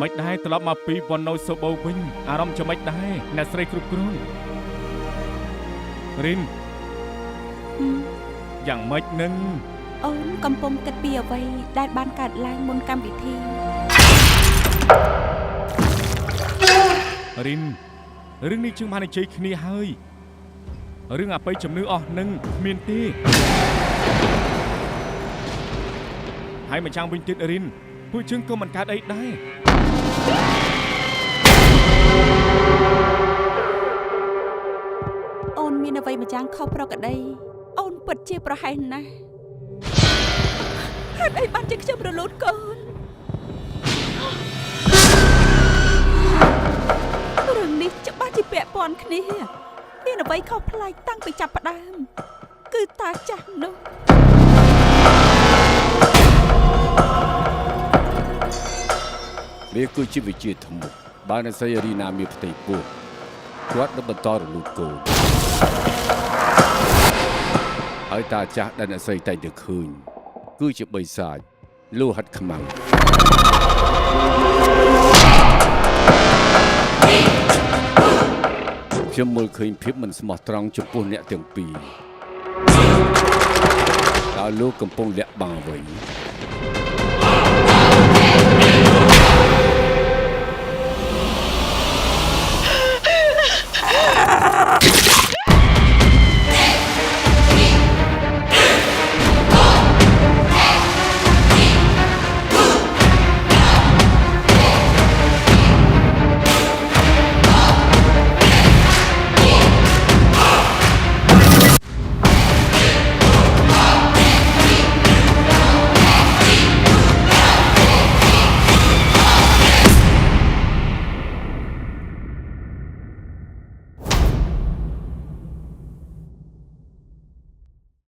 មិនដែរត្រឡប់មកពីវណ្ណោសូបូវិញអារម្មណ៍ជាមិនដែរអ្នកស្រីគ្រប់គ្រងរិនយ៉ាងម៉េចនឹងអូនកំពុងគិតពីអ្វីដែលបានកើតឡើងមុនកម្មវិធីរិនរឿងនេះជឹងបាននិយាយគ្នាហើយរឿងអបិយជំនឿអស់នឹងគ្មានទេហើយមកចាំវិញទៀតរិនពួកជឹងក៏មិនកើតអីដែរអូនមានអ្វីម្យ៉ាងខុសប្រក្រតីអូនពិតជាប្រហែសណាស់ហេតុអីបានជាខ្ញុំរលូនកូនរឿងនេះច្បាស់ជាពាក់ព័ន្ធគ្នាមានអ្វីខុសប្លែកតាំងពីចាប់ផ្ដើមគឺតាចាស់នោះវាគឺជាវិជាធំបានអ្នកស្រីរីណាមានផ្ទៃពោះគាត់នឹងបន្តរលូតកូនហើយតាចាស់ដែលអ្នកស្រីតែងតែឃើញគឺជាបិសាចលោហិតខ្មាំងខ្ញុំមើលឃើញភាពមិនស្មោះត្រង់ចំពោះអ្នកទាំងពីរតើលោកកំពុងលាក់បាំងអ្វី